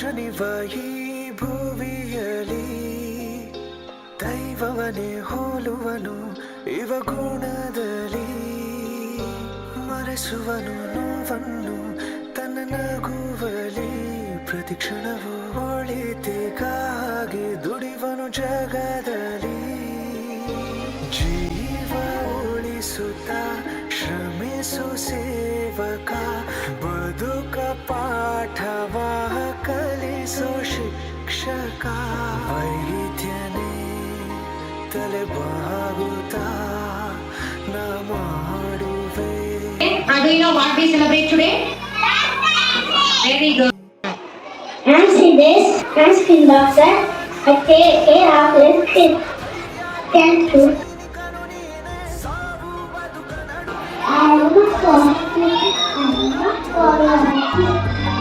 ಮನುಷ್ಯನಿವ ಈ ಭುವಿಯಲಿ ದೈವವನೇ ಹೋಲುವನು ಇವ ಗುಣದಲ್ಲಿ ಮರೆಸುವನು ನೋವನ್ನು ತನ್ನ ನಗುವಲಿ ಪ್ರತಿಕ್ಷಣವು ಒಳಿತಿಗಾಗಿ ದುಡಿವನು ಜಗದಲ್ಲಿ ಜೀವ ಉಳಿಸುತ್ತ ಶ್ರಮಿಸು ಸೇವಕ ಬದುಕ ಪಾಠವ ಕಲಿಸೋ ಶಿಕ್ಷಕ ವೈದ್ಯನೇ ತಲೆಬಾಗುತ್ತಾ ನಾ ಮಾಡುವೆ. Do you know what we celebrate today? Very good. I'm Siddhesh. I'm skin doctor. I take care of your skin. Thank you. I look for you. I look for your skin.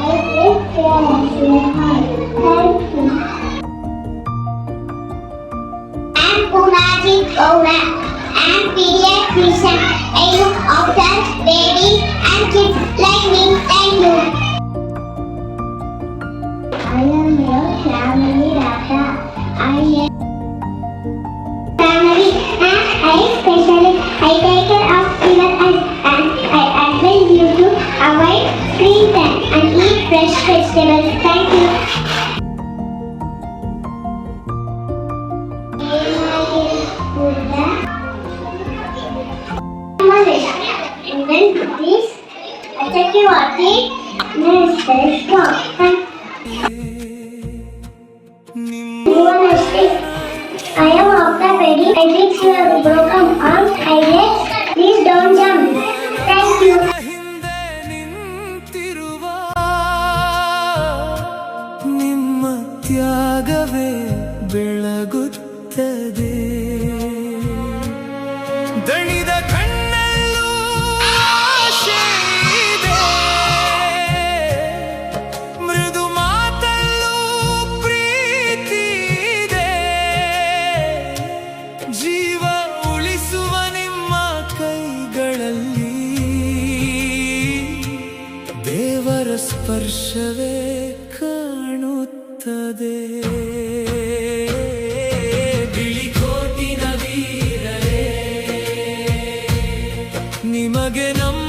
I take care of your heart. Thank you. I'm Poonaji Kaura. I'm pediatrician. I look after babies and kids like me. Thank you. I am your family doctor. I am family and I take care of your eyes and I advise you to avoid screen time and eat fresh vegetables. Thank you. And then put this. I check your teeth. Next, very strong. I am after Betty. I fix your broken arms. I legs. Please don't jump. Thank you. ಹಿಂದೆ ನಿಂತಿರುವ ನಿಮ್ಮ ತ್ಯಾಗವೇ ಬೆಳಗುತ್ತದೆ. ದಣಿದ ಕಣ್ಣಲ್ಲೂ ಆಶೆ ಇದೆ, ಮೃದು ಮಾತಲ್ಲೂ ಪ್ರೀತಿ ಇದೆ. ಜೀವ ಉಳಿಸುವ ನಿಮ್ಮ ಕೈಗಳಲ್ಲಿ ದೇವರ ಸ್ಪರ್ಶವೇ ಕಾಣುತ್ತದೆ. ಬಿಳಿಕೋಟಿನ ವೀರರೇ, ನಿಮಗೆ ನಮ್ಮ